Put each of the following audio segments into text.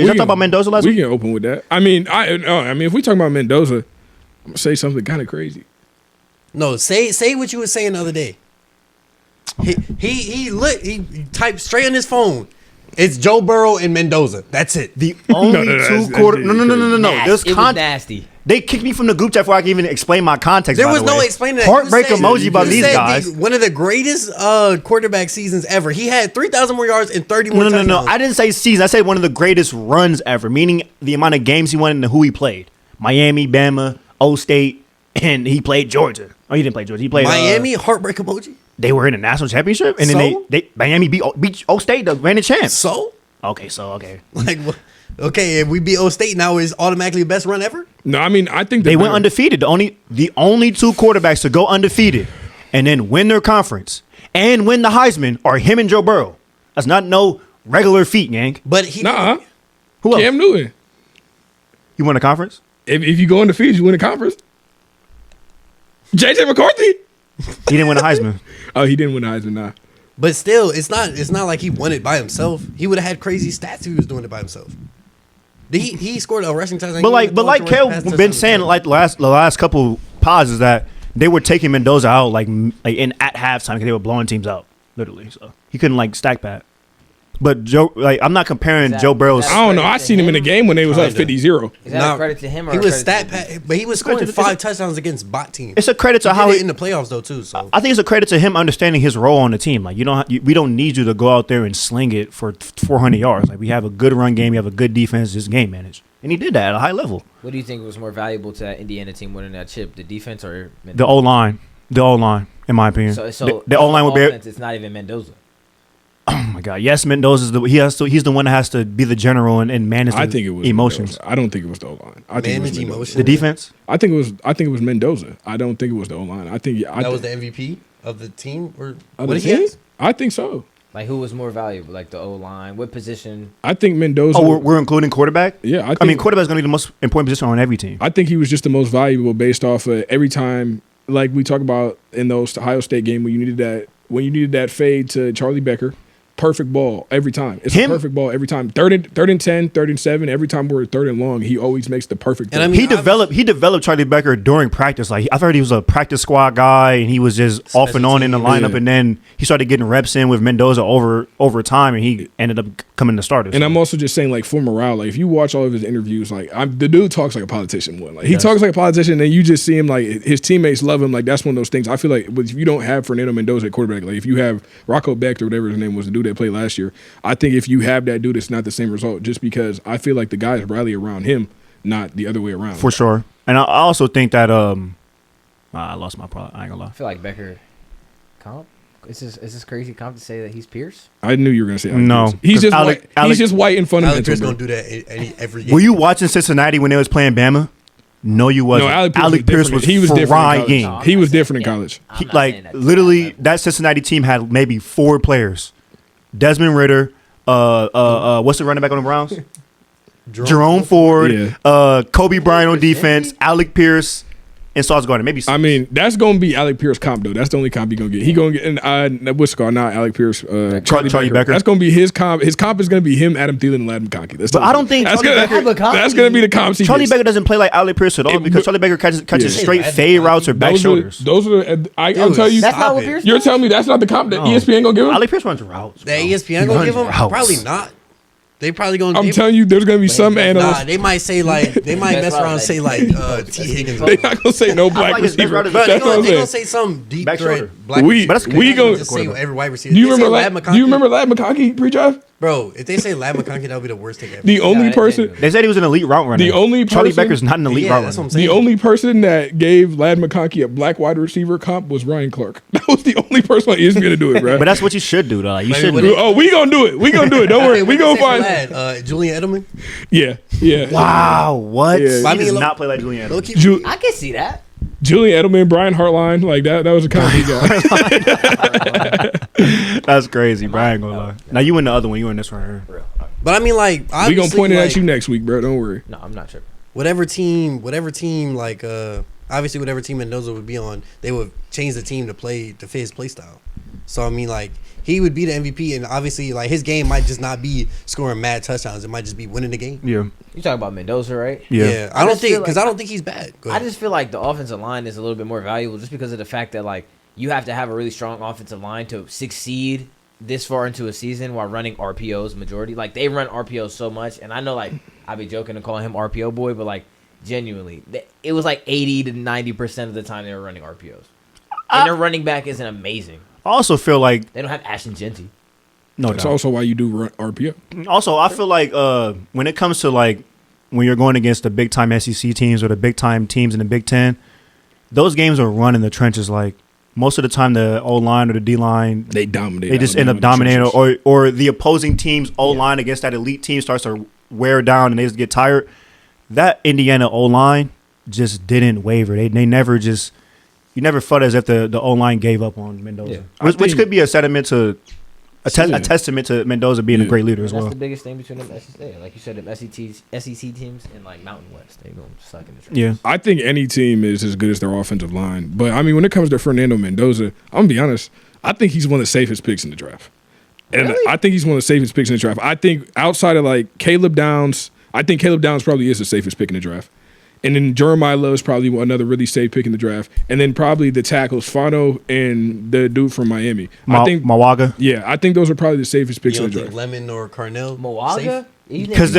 Did y'all talk about Mendoza last We week? can open with that. I mean, if we talking about Mendoza, I'm gonna say something kind of crazy. No, say what you were saying the other day. He typed straight on his phone. It's Joe Burrow and Mendoza. That's it. The only two quarter. No. There's It was nasty. They kicked me from the group chat before I could even explain my context. There by was the no way. explaining that. Heartbreak emoji about these guys. One of the greatest quarterback seasons ever. He had 3,000 more yards and 30 more touchdowns. No. I didn't say season. I said one of the greatest runs ever, meaning the amount of games he won and who he played. Miami, Bama, O State, and he played Georgia. Oh, he didn't play Georgia. He played Miami. Heartbreak emoji. They were in a national championship, and then they Miami beat O State, the reigning champs. So okay. like, okay, if we beat O State now, is automatically the best run ever? No, I mean, I think They went undefeated. The only two quarterbacks to go undefeated and then win their conference and win the Heisman are him and Joe Burrow. That's not no regular feat, gang. But he Who else? Cam Newton. You won a conference? If you go undefeated, you win a conference. JJ McCarthy. He didn't win a Heisman. Oh, he didn't win the Heisman, nah. But still, it's not like he won it by himself. He would have had crazy stats if he was doing it by himself. He scored a rushing touchdown. But like Kel been saying like the last couple pods is that they were taking Mendoza out like at halftime because they were blowing teams out literally. So he couldn't like stack that. But Joe, I'm not comparing Joe Burrow's. I don't know. I seen him in the game when they was up 50-0. Is that a credit to him or he a was credit but he was scoring 5 touchdowns against bot teams. It's a credit to he how did he it in the playoffs though too. So I think it's a credit to him understanding his role on the team. Like we don't need you to go out there and sling it for 400 yards. Like we have a good run game, we have a good defense, just game manage, and he did that at a high level. What do you think was more valuable to that Indiana team winning that chip, the defense or Mendoza? The O line, in my opinion. So the O line would be. It's not even Mendoza. Oh my God! Yes, Mendoza's he's the one that has to be the general and manage. I think it was emotions. Mendoza. I don't think it was the O line. I think manage it was emotions. The defense. I think it was Mendoza. I don't think it was the O line. I think that was the MVP of the team. Or what did he have? I think so. Like who was more valuable? Like the O line, what position? I think Mendoza. Oh, we're including quarterback. Yeah, I mean quarterback's gonna be the most important position on every team. I think he was just the most valuable based off of every time, like we talk about in those Ohio State game when you needed that fade to Charlie Becker. Perfect ball every time. It's a perfect ball every time. Third and 10, 3rd and 7. Every time we're 3rd and long, he always makes the perfect. And I throw. mean, he developed Charlie Becker during practice. Like I've heard he was a practice squad guy, and he was just off and on in the lineup. Yeah. And then he started getting reps in with Mendoza over time, and he ended up coming to starters. And I'm also just saying, like for morale, like if you watch all of his interviews, like the dude talks like a politician. Like he talks like a politician, and you just see him like his teammates love him. Like that's one of those things. I feel like if you don't have Fernando Mendoza at quarterback, like if you have Rocco Becht or whatever his name was, the dude that played last year. I think if you have that dude, it's not the same result just because I feel like the guys rally around him, not the other way around. For sure. And I also think that I lost my product. I ain't gonna lie. I feel like Becker comp. Is this crazy comp to say that he's Pierce? I knew you were gonna say Alec no. Pierce. He's just Alec, white. He's just white and fundamental. Alec Pierce gonna do that every game. Were you watching Cincinnati when they was playing Bama? No, you wasn't. No, Alec Pierce was he was different frying. in he was different in college. Like literally, that Cincinnati team had maybe 4 players: Desmond Ridder, what's the running back on the Browns? Jerome Ford, Kobe Bryant on defense, Alec Pierce, and Sauce Gardner. Maybe. I mean, that's gonna be Alec Pierce comp though. That's the only comp he gonna get. He gonna get and what's it called not Alec Pierce, Charlie Becker. That's gonna be his comp. His comp is gonna be him, Adam Thielen, and Lad McConkey. But I don't think that's gonna be the comp. Charlie Becker doesn't play like Alec Pierce at all because Charlie Becker catches straight fade routes or back shoulders. Those are. I'll tell you. That's not what Pierce. You're telling me that's not the comp that ESPN gonna give him. Alec Pierce runs routes. That ESPN gonna give him? Probably not. They probably gonna. I'm telling you, there's gonna be some analysts. Nah, they might say like mess around and say like T Higgins. They're not gonna say no black receiver. But they gonna say some deep threat black receiver. We gonna just say every wide receiver. Do you remember Lad McConkey pre-draft? Bro, if they say Lad McConkey, that would be the worst thing ever. The only person they said he was an elite route runner. The only Charlie Becker's not an elite route runner. The only person that gave Lad McConkey a black wide receiver comp was Ryan Clark. That was the only person on ESPN to do it, bro. But that's what you should do, though. Like, you should. Oh, we gonna do it. We gonna do it. Don't worry. We gonna find Julian Edelman. Yeah. Wow. What? Yeah. He does not play like Julian Edelman. I can see that. Julian Edelman, Brian Hartline, like that was a comp he got. That's crazy, Brian. Gonna lie. Now you in the other one. You in this one here. But I mean, like, we gonna point it at you next week, bro. Don't worry. No, I'm not sure. Whatever team, like, obviously, whatever team Mendoza would be on, they would change the team to fit his play style. So I mean, like, he would be the MVP, and obviously, like his game might just not be scoring mad touchdowns. It might just be winning the game. Yeah. You talking about Mendoza, right? Yeah. I don't think he's bad. I just feel like the offensive line is a little bit more valuable just because of the fact that like you have to have a really strong offensive line to succeed this far into a season while running RPOs majority. Like they run RPOs so much, and I know like I be joking to call him RPO boy, but like genuinely, it was like 80 to 90% of the time they were running RPOs, and their running back isn't amazing. I also feel like They don't have Ashton Genty. no That's doubt. also why you do run RPO. Also, I feel like when it comes to like when you're going against the big time SEC teams or the big time teams in the Big Ten, those games are run in the trenches. Like most of the time, the O line or the D line They dominate. they just end up dominating, or the opposing team's O line against that elite team starts to wear down and they just get tired. That Indiana O line just didn't waver. They never just you never felt as if the O line gave up on Mendoza, Yeah. which could be a sentiment to. A testament to Mendoza being a great leader as That's well. the biggest thing between them SEC. Like you said, them SEC teams and like Mountain West, they gonna suck in the trenches. Yeah. I think any team is as good as their offensive line. But, I mean, when it comes to Fernando Mendoza, I'm going to be honest, I think he's one of the safest picks in the draft. And Really? I think he's one of the safest picks in the draft. I think outside of, like, Caleb Downs, I think Caleb Downs probably is the safest pick in the draft. And then Jeremiah Love is probably another really safe pick in the draft. And then probably the tackles, Fano and the dude from Miami. I think Mawaga. Yeah, I think those are probably the safest picks You in don't the think draft. Lemon or Carnell? Moaga? Because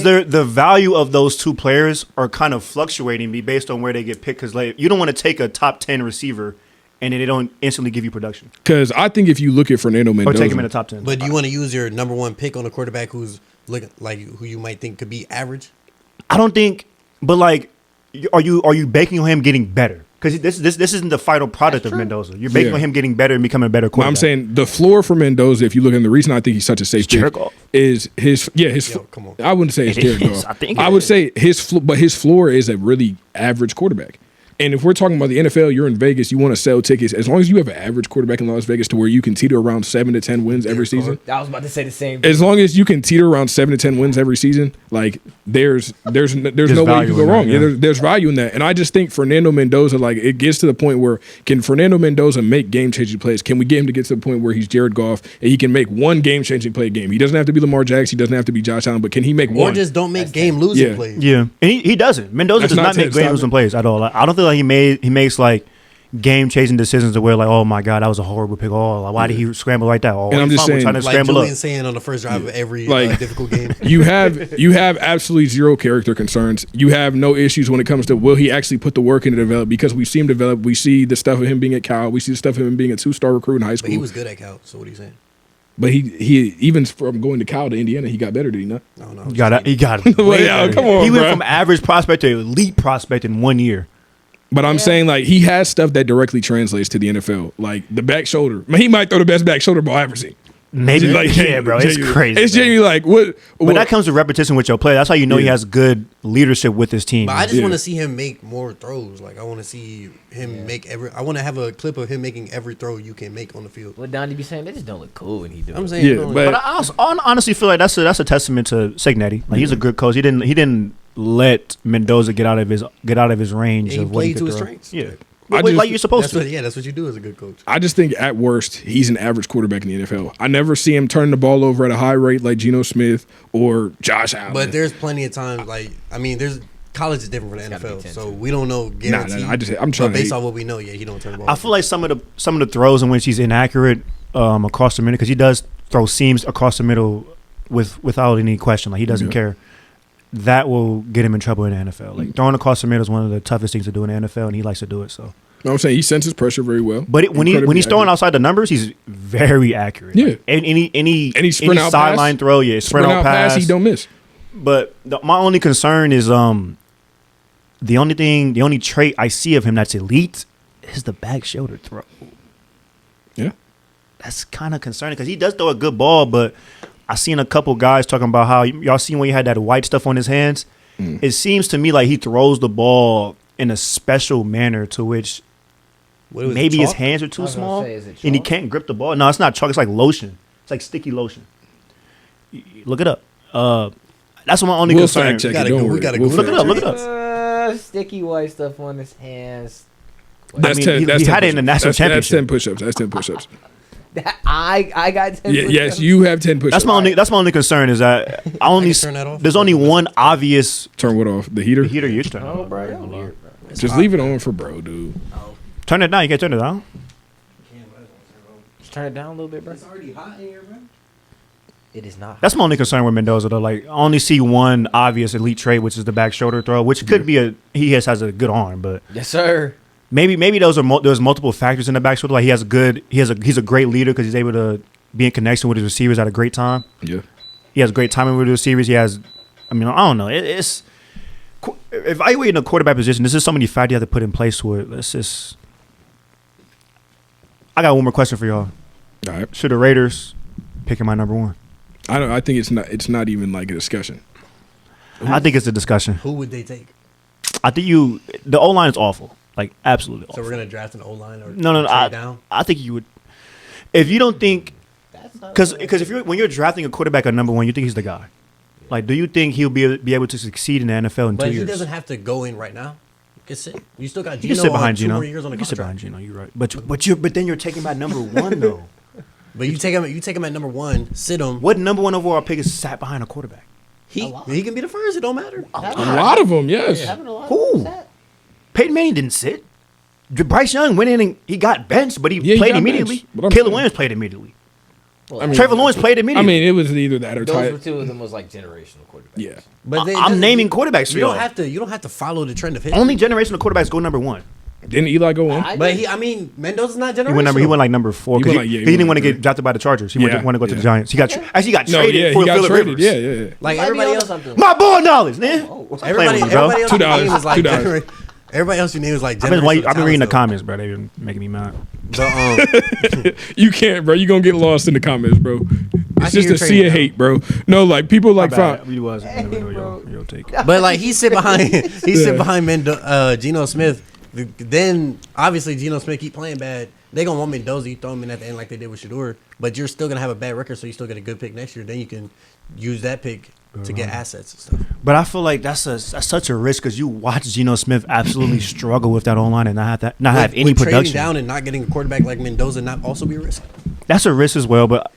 they're the value of those two players are kind of fluctuating based on where they get picked. Because like you don't want to take a top 10 receiver and then they don't instantly give you production Because I think if you look at Fernando or Mendoza, take him in the top 10. But do you want to use your number one pick on a quarterback who's looking like who you might think could be average? I don't think. But like, are you banking on him getting better? Because this isn't the final product of Mendoza. You're banking Yeah. on him getting better and becoming a better But quarterback. I'm saying the floor for Mendoza, if you look at the reason I think he's such a safe pick Jericho. is his Yo, come on. I wouldn't say it's It Jared is. Goff. I think I it would is. say his floor is a really average quarterback. And if we're talking about the NFL, you're in Vegas, you want to sell tickets. As long as you have an average quarterback in Las Vegas to where you can teeter around 7 to 10 wins every season. I was about to say the same. As long as you can teeter around 7 to 10 wins every season, like there's no way you value can go in that, wrong. yeah. There's value in that. And I just think Fernando Mendoza, like it gets to the point where can Fernando Mendoza make game changing plays? Can we get him to get to the point where he's Jared Goff and he can make one game changing play a game? He doesn't have to be Lamar Jackson, he doesn't have to be Josh Allen, but can he make Or one? just don't make game losing Yeah. plays. yeah, and he doesn't. Mendoza That's does not not make to game stop losing him. plays at all. Like, I don't feel like he makes like game changing decisions to where like, oh my god, that was a horrible pick. Oh, like, why did he scramble like that? Oh, And I'm he just fumbled saying, trying to Like scramble Julian up. saying on the first drive of every Like- difficult game. You have absolutely zero character concerns. You have no issues when it comes to will he actually put the work in to develop, because we've seen him develop. We see the stuff of him being at Cal. We see the stuff of him being a 2-star recruit in high school. But he was good at Cal, so what are you saying? But he even from going to Cal to Indiana, he got better, did he not? No. He got it. Well, way yeah, better. come on, He went bruh. from average prospect to elite prospect in 1 year. But I'm saying like he has stuff that directly translates to the NFL, like the back shoulder. Man, he might throw the best back shoulder ball I ever seen. Maybe, Like, yeah, bro, it's genuinely. crazy. It's bro. genuinely like what? But that comes with repetition with your play. That's how you know he Yeah. has good leadership with his team. But I just Yeah. want to see him make more throws. Like I want to see him make I want to have a clip of him making every throw you can make on the field. What Donnie be saying, they just don't look cool when he do I'm it. saying, Yeah, bro, but- But I honestly feel like that's a testament to Signetti. Like he's a good coach. He didn't let Mendoza get out of his range he of what he played could to his throw. strengths. Yeah, I like just- you're supposed to. That's what you do as a good coach. I just think at worst he's an average quarterback in the NFL. I never see him turning the ball over at a high rate like Geno Smith or Josh Allen. But there's plenty of times there's college is different from the gotta be NFL, 10 so too. we don't know guarantee. I'm trying but to based hate. on what we know, yeah, he don't turn the ball. I feel like some of the throws in which he's inaccurate across the middle, because he does throw seams across the middle without any question. Like he doesn't Yeah. care. That will get him in trouble in the NFL. Like throwing across the middle is one of the toughest things to do in the NFL, and he likes to do it. So, You know what I'm saying? He senses pressure very well. but when he's Incredibly throwing accurate. outside the numbers, he's very accurate. Yeah. Like, any sprint out sideline pass, throw, yeah, sprint out pass. he don't miss. But my only concern is the only trait I see of him that's elite is the back shoulder throw. Yeah. That's kind of concerning because he does throw a good ball, but I seen a couple guys talking about how y'all seen when he had that white stuff on his hands. It seems to me like he throws the ball in a special manner to which What was it, maybe his chalk? hands are I too was gonna small say, is it and he chalk? can't grip the ball. No, it's not chalk. It's like lotion. It's like sticky lotion. Look it up. That's my only We'll concern. fact check Gotta it. Don't go- we worry. gotta We'll go Look it fact up. Look check it up. Sticky white stuff on his hands. That's I mean, 10. he That's had 10 it in the national push-ups. That's championship. 10 push-ups. That's 10 push-ups. I got 10 push-ups. Yes, you have 10 push-ups. That's my only concern is that I only turn that off. there's only one obvious Turn what off? The heater? heater you turn. Oh, bro, you're weird, bro. Just leave it on for bro, dude. Turn it down. You can't turn it down. Just turn it down a little bit, bro. It's already hot in here, bro. It is not. That's my only concern with Mendoza though. Like I only see one obvious elite trait, which is the back shoulder throw, which could be he has a good arm, but Yes, sir. maybe there's multiple factors in the back shoulder. Like he's a great leader because he's able to be in connection with his receivers at a great time. Yeah. He has great timing with the receivers. I don't know. It's evaluating the quarterback position. This is so many factors you have to put in place to it. I got one more question for y'all. All right. Should the Raiders pick him my number one? I think it's not even like a discussion. I think it's a discussion. Who would they take? I think the O line is awful, like absolutely awful. So we're gonna draft an O line or No. trade down? I think you would. If you don't think, because when you're drafting a quarterback at number one, you think he's the guy. Like, do you think he'll be able to succeed in the NFL in 2 But years? he doesn't have to go in right now. You can sit. You still got You can Gino sit behind on 2 Gino. more years on the You can sit behind contract. Gino. You're right. But then you're taking by number one though. But you take him at number one, sit him. What number one overall pick is sat behind a quarterback? He can be the first. It don't matter. A lot of them, yes. Who? Peyton Manning didn't sit. Bryce Young went in and he got benched, but he Yeah, he played got immediately. benched, but I'm Caleb saying- Williams played immediately. Well, I mean- Trevor Lawrence played I immediately. mean, it was either that or those were Ty. two of them was like generational quarterbacks. Yeah. But I'm naming quarterbacks for You don't y'all. have to. You don't have to follow the trend of history. Only generational quarterbacks go number one. Didn't Eli go on? But Mendoza's not generational. He went like number 4. He 'cause went He, like- he didn't want to yeah. get drafted by the Chargers. He Yeah, wanted to go to the yeah. Giants. He got traded No, yeah, for he got Phillip traded. Rivers. Yeah. Like Might be everybody onto else. something. My boy knowledge, man. Everybody else. $2. Your name is like $2. everybody else. Your name is like. I've been reading the generational comments, bro. They've been making me mad. talent, You can't, bro. You're going to get lost in the comments, bro. It's see just your a sea trade of now. hate, bro. No, like, people like... Bad. We was. I never know your take. But like he sit behind Geno Smith. Then obviously Geno Smith keep playing bad. They gonna want Mendoza. You throw him in at the end like they did with Shador. But you're still gonna have a bad record, so you still get a good pick next year. Then you can use that pick to get assets and stuff. But I feel like that's such a risk because you watch Geno Smith absolutely struggle with that online and not have any Would trading production. down and not getting a quarterback like Mendoza not also be a risk? That's a risk as well. But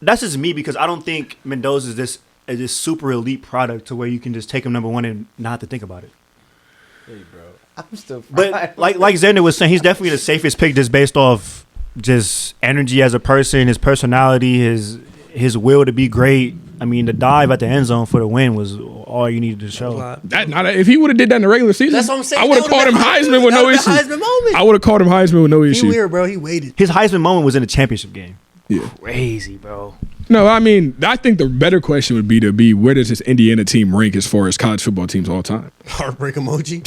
that's just me because I don't think Mendoza is this super elite product to where you can just take him number one and not have to think about it. Hey, bro. I'm still. But like Xander was saying, he's definitely the safest pick just based off just energy as a person, his personality, his will to be great. I mean, the dive at the end zone for the win was all you needed to show. If he would have did that in the regular season, That's what I'm saying. I would have That called him would've been- Heisman with that no would've issue. been Heisman moment. I would have called him Heisman with no He issue. weird, bro. He waited. His Heisman moment was in the championship game. Yeah. Crazy, bro. No, I mean, I think the better question would be where does this Indiana team rank as far as college football teams all time? Heartbreak emoji.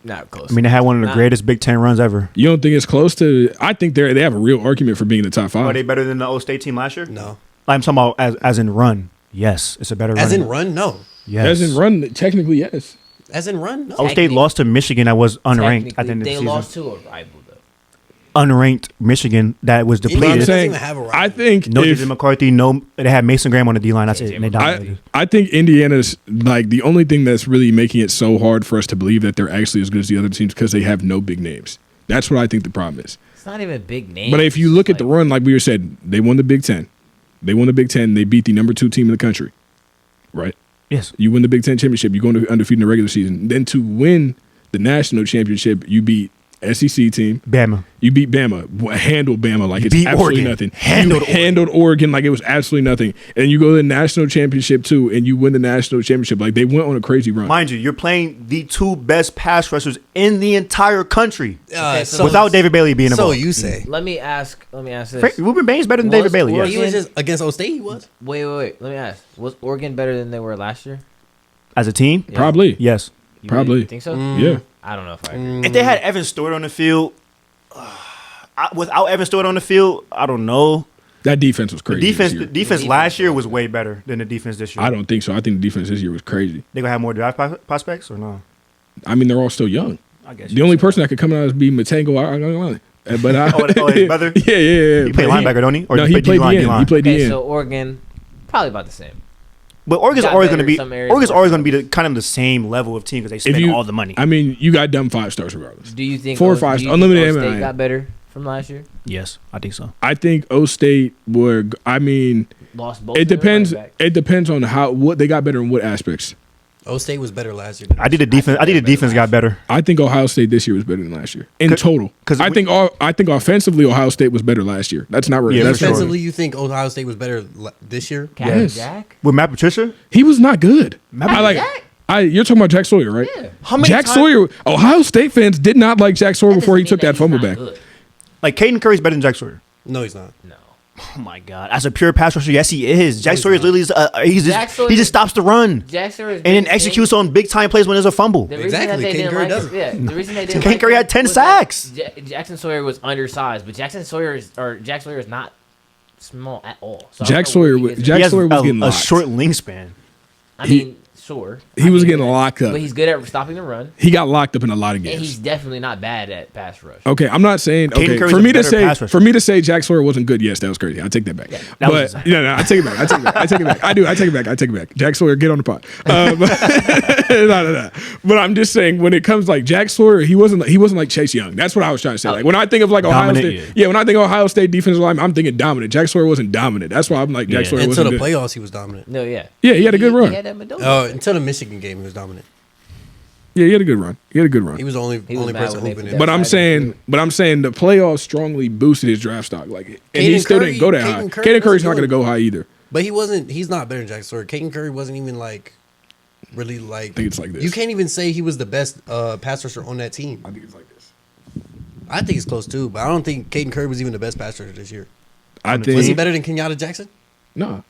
not close. I mean, they had one of the greatest Big Ten runs ever. You don't think it's close to? I think they have a real argument for being in the top five. Are they better than the O State team last year? No. I'm talking about as in run. Yes, it's a better run. As in run, no. Yes. As in run, technically yes. As in run, no. O State lost to Michigan that was unranked at the end of the They season. lost to a rival though. Unranked Michigan that was But I'm depleted. doesn't saying, even have a rival. I think No if DJ McCarthy, no, they had Mason Graham on the D line. That's it. And they I, dominated. I think Indiana's like the only thing that's really making it so hard for us to believe that they're actually as good as the other teams because they have no big names. That's what I think the problem is. It's not even big names. But if you look at the run, like we were said, they won the Big Ten. They won the Big Ten. They beat the number 2 team in the country. Right? Yes. You win the Big Ten championship. You go undefeated in the regular season. Then to win the national championship, you beat SEC team. Bama. You beat Bama. Handled Bama like it's beat absolutely Oregon. nothing. Handled You handled Oregon like it was absolutely nothing. And you go to the national championship too, and you win the national championship. Like they went on a crazy run. Mind you, you're playing the 2 best pass rushers in the entire country so- without David Bailey being So involved. you say. let me ask this. Frank, Ruben Bain's better than David Bailey. was- He Yes. was just against O State, he was. Wait. Let me ask. Was Oregon better than they were last year? As a team, Yeah. Probably. yes. You Probably. really think so? Yeah. I don't know if I agree. If they had Evan Stewart on the field, without Evan Stewart on the field, I don't know. That defense was The crazy. defense, this the year. defense last year was way better than the defense this year. I don't think so. I think the defense this year was crazy. They gonna have more draft prospects or no? I mean, they're all still young. I guess The only person that could come out is be Matango. But his brother? Yeah. He played But linebacker, don't he? Or No, he played D-line, DN. D-line? He played Okay, DN. so Oregon, probably about the same. But Oregon's Got always better going to be in some areas, Oregon's but- always going to be the kind of the same level of team because they spend all the money. I mean, you got dumb 5 stars regardless. Do you think 4 or 5 do you unlimited think O State MIA. got better from last year? Yes, I think so. I think O State were. I mean, Lost both. it their depends. running backs. It depends on what they got better in what aspects. O State was better last year. I think the defense got better. I think Ohio State this year was better than last year in total. Because I think offensively Ohio State was better last year. That's not right. Yeah, That's for sure. Defensively, you think Ohio State was better this year? Captain Yes. Jack? With Matt Patricia. He was not good. Jack? You're talking about Jack Sawyer, right? Yeah. How many Jack times- Sawyer. Ohio State fans did not like Jack Sawyer before he doesn't took mean that fumble he's back. not good. Like Caden Curry's better than Jack Sawyer. No, he's not. No. Oh my God! As a pure pass rusher, yes, he is. Jack Sawyer literally Jack Sawyer- he just stops the run Jack Sawyer and then executes on big time plays when there's a fumble. The reason Exactly, that they Caden didn't Curry like doesn't. the reason they didn't Caden like Curry him had 10 was that sacks. Jackson Sawyer was undersized, but Jack Sawyer is not small at all. So I Jack don't know where Sawyer he was- gets it. Jack He has Sawyer was getting a locked. short wingspan. I mean, sure. He was getting locked up. But he's good at stopping the run, He got locked up in a lot of and he's games. definitely not bad at pass rush. Okay, I'm not saying okay. Curry's For a me to better say pass rusher. Jack Sawyer wasn't good. Yes, that was crazy. I take that back. that But was insane. no, I take it back. I take it back. I take it back. I do. I take it back. I take it back. Jack Sawyer, get on the pot. No. But I'm just saying when it comes like Jack Sawyer, he wasn't like Chase Young. That's what I was trying to say. Like when I think of like Ohio Dominant, State, yeah. when I think of Ohio State defensive line, I'm thinking dominant. Jack Sawyer wasn't dominant. That's why I'm like Jack Yeah. Sawyer Until wasn't the good. playoffs, he was dominant. No, yeah. Yeah, he had a good run. He had that Mendoza. Until the Michigan game, he was dominant. Yeah, he had a good run. He had a good run. He was the only He was mad person when they hooping put it. that- But I'm saying the playoffs strongly boosted his draft stock. Like, and he Caden still Curry- didn't go that Caden high. Curry Caden Curry's wasn't not going to doing- go high either. But he's not better than Jack Sawyer. Caden Curry wasn't even like really like. I think it's like this. You can't even say he was the best pass rusher on that team. I think it's like this. I think it's close too, but I don't think Caden Curry was even the best pass rusher this year. I the think Was he better than Kenyatta Jackson? no.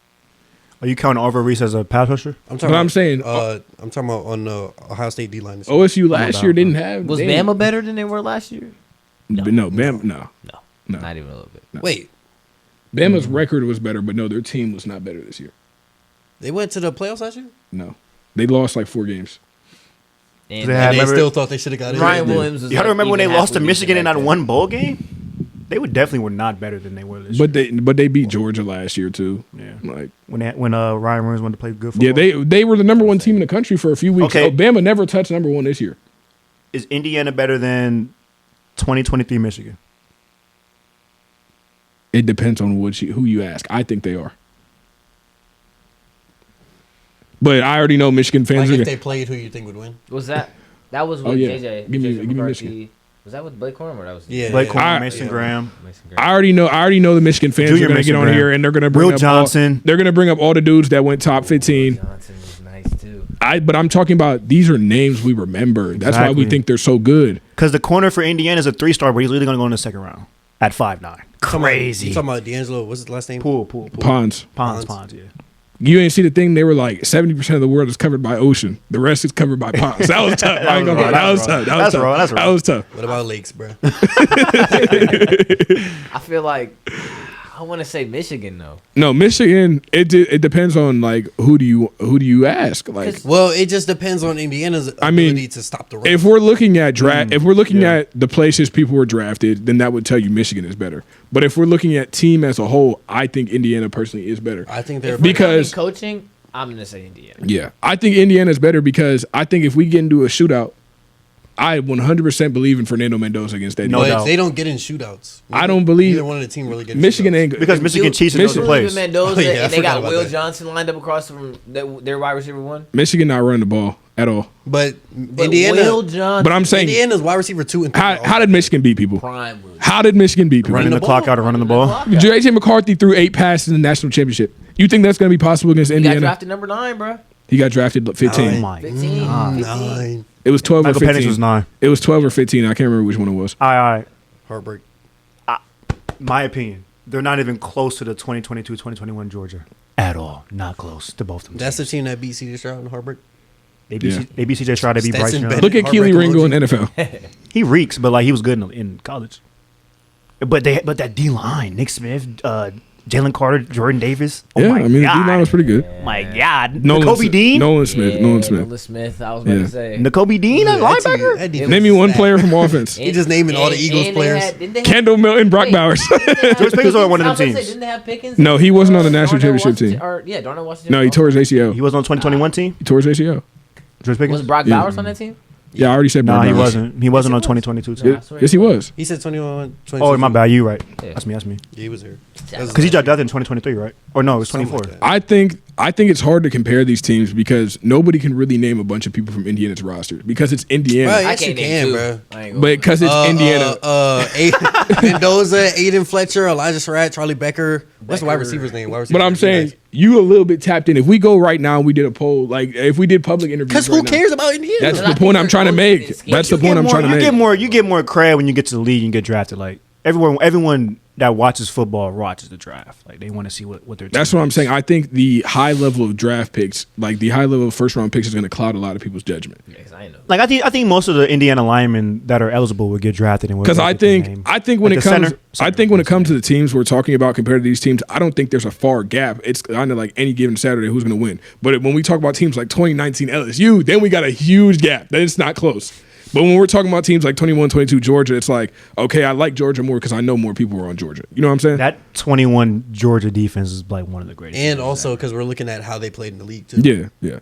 Are you counting Arvo Reese as a pass rusher? I'm But I'm saying I'm talking about on the Ohio State D line. This year. OSU last year didn't have. Was they- Bama better than they were last year? No, Bama. No, No, No. not even a little bit. Wait, Bama's record was better, but no, their team was not better this year. they went to the playoffs last year, No, they lost like 4 games. And They and had- they remember- still thought they should have got it. Ryan Williams was You like remember when they even lost to halfway Michigan decent in back that then. one bowl game? They were not better than they were this But year. they beat Georgia last year too. Yeah. Like When Ryan Williams wanted to play good football. yeah, they were the number 1 team in the country for a few weeks. Okay. Oh, Bama never touched number 1 this year. Is Indiana better than 2023 Michigan? It depends on who you ask. I think they are. But I already know Michigan fans Like are if they played, who you think would win? Was that was with Oh, yeah. JJ? Give me JJ Michigan. McCarthy. Was that with Blake Corum or that was Yeah. Blake yeah. Corum, I- Mason yeah. Graham. Mason I Graham? already know the Michigan fans Junior are going to get Mason on Graham. here and they're going to bring Will up Johnson. they're going to bring up all the dudes that went top 15. Johnson was nice too. But I'm talking about these are names we remember. That's why we Exactly. think they're so good. Because the corner for Indiana is a 3-star, but he's literally going to go in the second round at 5'9". Crazy. You talking about D'Angelo? What's his last name? Pool. Ponds. Ponds, Ponds. yeah. You ain't see the thing. They were like 70% of the world is covered by ocean. The rest is covered by ponds. That was tough. I ain't gonna lie. That was tough. That's wrong. That was tough. What about Lakes, bro? I feel like I want to say Michigan though. No, Michigan. It depends on like who do you ask? Like 'Cause Well, it just depends on Indiana's ability to stop the run. if we're looking at at the places people were drafted, then that would tell you Michigan is better. But if we're looking at team as a whole, I think Indiana personally is better. I think they're Because- coaching, I'm gonna say Indiana. Yeah, I think Indiana's better because I think if we get into a shootout, I 100% believe in Fernando Mendoza against that. No but defense. doubt. they don't get in shootouts. I don't believe either one of the team really get in Michigan shootouts. ain't Because Michigan cheats and knows the Michigan- plays. Mendoza, Oh, yeah, I and they forgot got about Will that. Johnson lined up across from their wide receiver one. Michigan not running the ball at all. But But Indiana, Will Johnson, But I'm saying, Indiana's wide receiver 2 and 3. how did Michigan beat people? prime Will Johnson. How did Michigan beat people? Running the the clock ball. out and running the ball. JJ McCarthy threw 8 passes in the national championship. You think that's going to be possible against He got Indiana? drafted number 9, bro. He got drafted 15. Oh my 15. God. 15. 9 It was 12 Michael or Penix 15. was 9. It was 12 or 15. I can't remember which one it was. All right. heartbreak. My opinion. They're not even close to the 2022-2021 Georgia. At all. Not close to both of them. That's the team that beat C.J. Stroud in heartbreak. They beat, Yeah. they beat CJ Stroud. They beat Bryce Stetson Young. Bennett. Look at Keely Heartbreak Ringo in emoji. NFL. He reeks, but like he was good in college. But that D line, Nick Smith, Jalen Carter, Jordan Davis. Oh Yeah, my I mean, the God. D-line was pretty good. My God. Nolan Nakobe Smith- Dean. Nolan Smith. Nolan Smith. Nolan Smith. I was about Yeah. to say. Nakobe Dean, a That team- linebacker. that defense Name me is one stacked. player from offense. He just naming all the Eagles players. Kendall Milton, Brock Bowers. George Pickens was on one of them teams. Didn't they have Pickens? No, he wasn't on the national Darnell championship Washington- team. Darnell Washington. No, he tore his ACL. He was on 2021 team. He tore his ACL. George Pickens. Was Brock Yeah. Bowers on that team? Yeah, I already said. No, Bird he Dogs. wasn't. He wasn't on 2022 team. Nah, I swear Yes, he was. He said 21. Oh, my bad. You right. Yeah. That's me. Yeah, he was there. Because he got drafted in 2023, right? Or no, it was Something 24. like that. I think it's hard to compare these teams because nobody can really name a bunch of people from Indiana's roster because it's Indiana. Right. I Yes, can't you name can, two. bro. I ain't gonna But because it's Indiana. Mendoza, Aiden Fletcher, Elijah Surratt, Charlie Becker. What's the wide receiver's name? But I'm saying you a little bit tapped in. If we go right now and we did a poll, like if we did public interviews, Because who cares about Indiana? That's Because the I point think I'm they're trying to close make. in scheme. That's the You point I'm trying to you make. get more cred when you get to the league and you get drafted. Like everyone that watches football watches the draft. Like they want to see what they're. That's what I'm saying. I think the high level of draft picks, like the high level of first round picks, is going to cloud a lot of people's judgment. Yes, I know. Like I think most of the Indiana linemen that are eligible will get drafted. Because I think when Like it the comes, center- I think when it comes to the teams we're talking about compared to these teams, I don't think there's a far gap. It's kind of like any given Saturday who's going to win. But when we talk about teams like 2019 LSU, then we got a huge gap. Then it's not close. But when we're talking about teams like 21, 22 Georgia, it's like, okay, I like Georgia more because I know more people are on Georgia. You know what I'm saying? that 21 Georgia defense is like one of the greatest. And defenses also ever. because we're looking at how they played in the league too. Yeah, yeah.